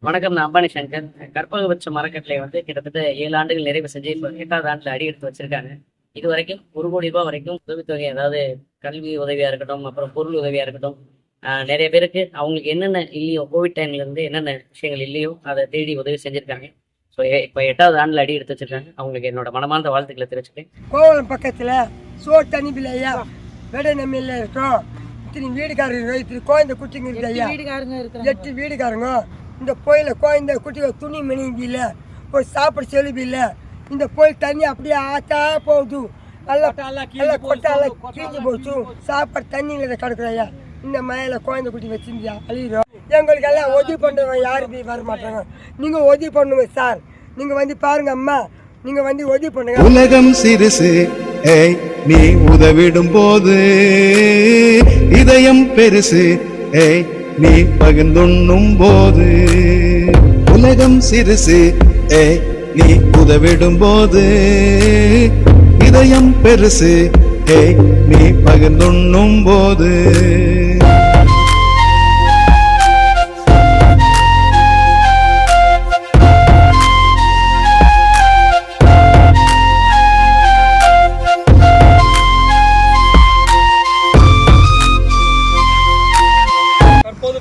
வணக்கம். நான் அம்பானி சங்கர். கற்பகபட்ச மரக்கட்டளை கிட்டத்தட்ட 7 ஆண்டுகள் நிறைவு செஞ்சு இப்போ 8வது ஆண்டுல அடி எடுத்து வச்சிருக்காங்க. இது வரைக்கும் 1 கோடி ரூபாய் வரைக்கும் உதவித்தொகை, அதாவது கல்வி உதவியா இருக்கட்டும், அப்புறம் பொருள் உதவியா இருக்கட்டும், நிறைய பேருக்கு அவங்களுக்கு என்னென்ன இல்லையோ, கோவிட் டைம்ல இருந்து என்னென்ன விஷயங்கள் இல்லையோ அதை தேடி உதவி செஞ்சிருக்காங்க. ஸோ இப்போ 8வது ஆண்டுல அடி எடுத்து வச்சிருக்காங்க. அவங்களுக்கு என்னோட மனமார்ந்த வாழ்த்துக்களை தெரிவிச்சுட்டேன். கோவளம் பக்கத்தில் சோறு தண்ணி பிள்ளை ஐயா வேடை நம்பியில் இருக்கோம். இத்தனை வீடுக்காரங்க, இத்தனை கோயந்த குட்டிங்க இருக்கு ஐயா. 8 வீடுக்காரங்க. இந்த கோயிலில் கோயந்த குட்டிகள் துணி மணிங்க இல்லை, ஒரு சாப்பிட செலுப்பு இல்லை. இந்த கோயில் தண்ணி அப்படியே ஆத்தா போகுது. நல்லா கொட்டால கீழ்ச்சி போச்சு. சாப்பாடு தண்ணியில் கிடக்குற ஐயா. இந்த மழையில் கோயந்த குட்டி வச்சிருந்தியா அழிகிறோம். எங்களுக்கு எல்லாம் உதவி பண்ணுறவங்க யாருமே வர மாட்டாங்க. நீங்கள் உதவி பண்ணுங்க சார். நீங்கள் பாருங்க அம்மா, நீங்க உதவி பண்ணுங்க. உலகம் சிறுசு, ஏய் நீ உதவிடும் போது இதயம் பெருசு, ஏய் நீ பகிர்ந்துண்ணும் போது. உலகம் சிறுசு, ஏய் நீ உதவிடும் போது இதயம் பெருசு, ஏய் நீ பகிர்ந்துண்ணும் போது.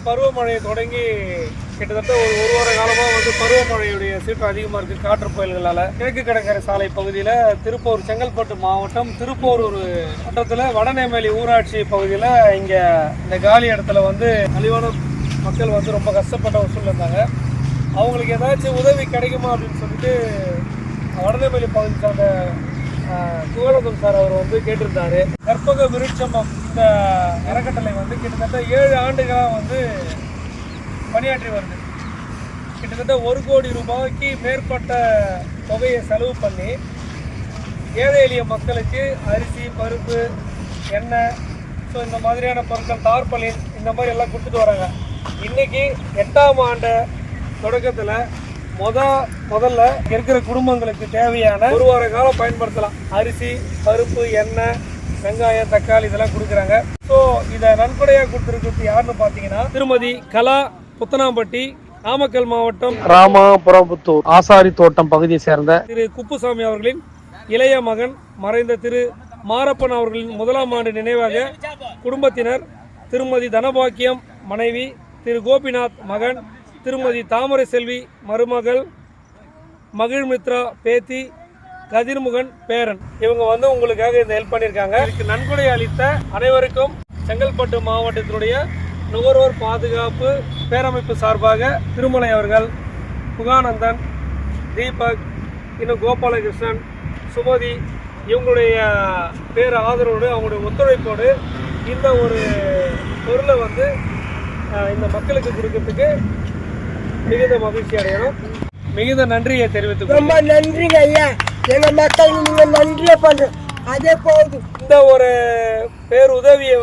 பருவமழை தொடங்கி கிட்டத்தட்ட ஒரு வார காலமாக பருவமழையுடைய சீற்றம் அதிகமாக இருக்குது. காற்று புயல்களால் கிழக்கு கடற்கரை சாலை பகுதியில் திருப்பூர், செங்கல்பட்டு மாவட்டம் திருப்பூர் வட்டத்தில் வடநேமேலி ஊராட்சி பகுதியில் இங்கே இந்த காலி இடத்துல அழிவான மக்கள் ரொம்ப கஷ்டப்பட்ட ஒரு சூழ்நிலை இருந்தாங்க. அவங்களுக்கு ஏதாச்சும் உதவி கிடைக்குமா அப்படின்னு சொல்லிட்டு வடநேமேலி பகுதி சார்ந்த குகநந்தம் சார் அவர் கேட்டிருந்தாரு. கற்பக விருட்சம் இந்த அறக்கட்டளை கிட்டத்தட்ட 7 ஆண்டுகளாக பணியாற்றி வருது. கிட்டத்தட்ட 1 கோடி ரூபாய்க்கு மேற்பட்ட தொகையை செலவு பண்ணி ஏழை எளிய மக்களுக்கு அரிசி, பருப்பு, எண்ணெய், ஸோ இந்த மாதிரியான பொருட்கள், தார்பாலின், இந்த மாதிரி எல்லாம் கொடுத்துட்டு வராங்க. இன்றைக்கி 8ஆம் ஆண்டு தொடக்கத்தில் முதல்ல இருக்கிற குடும்பங்களுக்கு தேவையான 1 வார காலம் பயன்படுத்தலாம் அரிசி, பருப்பு, எண்ணெய், வெங்காயம், தக்காளி இதெல்லாம் கொடுக்குறாங்க. ஸோ இதை நன்கொடையாக கொடுத்துருக்கிறது யாருன்னு பார்த்தீங்கன்னா திருமதி கலா, புத்தனாம்பட்டி, நாமக்கல் மாவட்டம் ராமாபுரம்புத்தூர் ஆசாரி தோட்டம் பகுதியை சேர்ந்த திரு குப்புசாமி அவர்களின் இளைய மகன் மறைந்த திரு மாரப்பன் அவர்களின் 1ஆம் ஆண்டு நினைவாக குடும்பத்தினர் திருமதி தனபாக்கியம் மனைவி, திரு கோபிநாத் மகன், திருமதி தாமரை செல்வி மருமகள், மகிழ்மித்ரா பேத்தி, கதிர்முகன் பேரன், இவங்க உங்களுக்காக இந்த ஹெல்ப் பண்ணியிருக்காங்க. இதுக்கு நன்கொடை அளித்த அனைவருக்கும் செங்கல்பட்டு மாவட்டத்தினுடைய நுகர்வோர் பாதுகாப்பு பேரமைப்பு சார்பாக திருமலை அவர்கள், புகானந்தன், தீபக், இன்னும் கோபாலகிருஷ்ணன், சுமதி, இவங்களுடைய பேர் ஆதரவோடு, அவங்களுடைய ஒத்துழைப்போடு இந்த ஒரு பொருளை இந்த மக்களுக்கு கொடுக்கறதுக்கு மிகுந்த மகிழ்ச்சி அடையணும். மிகுந்த நன்றியை தெரிவித்து ரொம்ப நன்றிங்க ஐயா. எங்க மக்கள் நீங்க நன்றியை பண்ற அதே போகுது. இந்த ஒரு பேருதவியை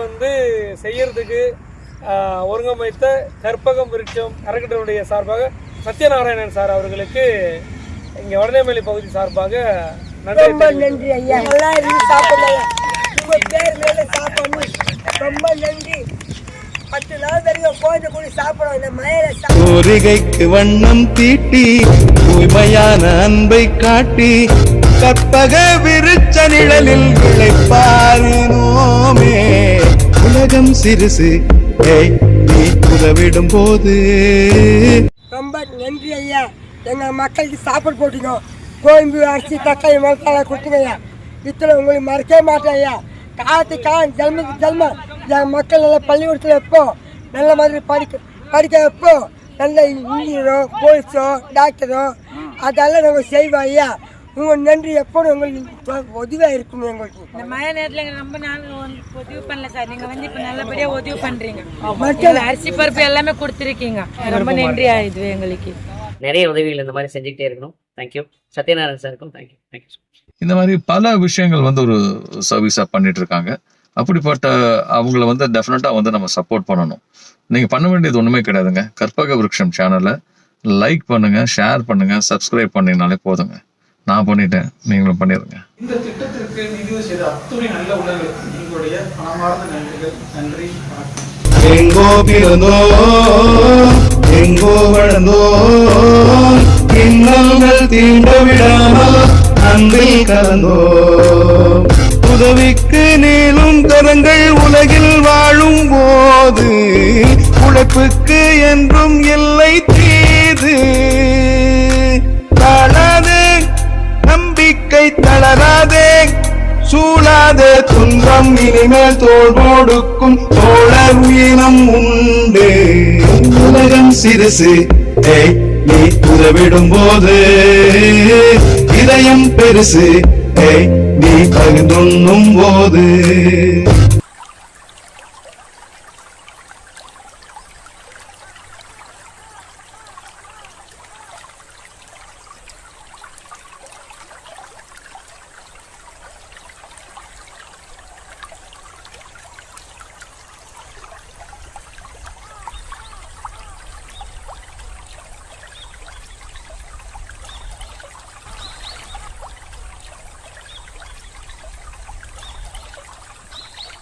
செய்யறதுக்கு ஒருங்கமைத்த கற்பகம் விருட்சம் அறக்கட்டளையுடைய சார்பாக சத்யநாராயணன் சார் அவர்களுக்கு இங்க வடநேமேலி பகுதி சார்பாக நன்றி ஐயா. நல்லா இருந்து சாப்பிடலாம். உங்க பேர் மேல சாப்பிடணும். ரொம்ப நன்றி. 10 நாள் வரைக்கும் கோயில கூடி சாப்பிடும். இந்த மழையில கோரிகைக்கு வண்ணம் தீட்டி தூய்மையான அன்பை காட்டி கற்பக விருட்ச நிழலில் இளைப்பாரினோமே. உலகம் சிறுசு, ஏய் நீ உதவிடும் போது. ரொம்ப நன்றி ஐயா. எங்க மக்களுக்கு சாப்பாடு போட்டுங்க. கோயம்பு, அரிசி, தக்காளி, மசாலா கொடுத்துங்க ஐயா. இத்தனை உங்களுக்கு மறக்கவே மாட்டேன் ஐயா. ஜென்மத்துக்கு ஜென்மம் என் மக்கள் நல்ல பள்ளிக்கூடத்தில் எப்போ நல்ல மாதிரி படிக்க எப்போ நல்ல இன்ஜினியரோ, போலீஸோ, டாக்டரோ அதெல்லாம் நாங்கள் செய்வோம் ஐயா. உங்கள் நன்றி எப்போதும் உங்களுக்கு உதவியாக இருக்கும். எங்களுக்கு இந்த மழை நேரத்தில் ரொம்ப நாள் உதவி பண்ணல சார். நீங்கள் இப்போ நல்லபடியாக உதவி பண்ணுறீங்க. அரிசி, பருப்பு எல்லாமே கொடுத்துருக்கீங்க. ரொம்ப நன்றி ஆயிடுது எங்களுக்கு. நிறைய உதவிகள் இந்த மாதிரி செஞ்சுக்கிட்டே இருக்கணும். தேங்க்யூ. சத்யநாராயணன் சாருக்கும் தேங்க்யூ. தேங்க்யூ. இந்த மாதிரி பல விஷயங்கள் ஒரு சர்வீஸாக பண்ணிட்டு இருக்காங்க. அப்படிப்பட்ட அவங்கள டெஃபினட்டாக நம்ம சப்போர்ட் பண்ணணும். நீங்கள் பண்ண வேண்டியது ஒன்றுமே கிடையாதுங்க. கற்பக விருட்சம் சேனலை லைக் பண்ணுங்க, ஷேர் பண்ணுங்க, சப்ஸ்கிரைப் பண்ணீங்கனாலே போதுங்க. நான் பண்ணிட்டேன், நீங்களும் பண்ணிடுங்க. இந்த திட்டத்திற்கு நிதி செய்த அத்துணை நல்ல உள்ளங்களுக்கு நீங்களுடைய மனமார்ந்த நன்றிகள். நன்றி, வணக்கம். எங்கோ வளர்ந்தோம் இன்னல்கள் தீண்ட விடாமல் அன்பில் கலந்தோம் உதவிக்கு நீளும் கரங்கள் உலகில் வாழும் போது உழைப்புக்கு என்றும் இல்லை தீது தளராதே நம்பிக்கை தளராதே சூழாதே துன்பம் இனிமேல் தோள் கொடுக்கும் தோழர் உயிரம் உண்டு உலகம் சிறுசு நீ உதவிடும் போது இதயம் பெருசு நீ பகிர்ந்துண்ணும் போது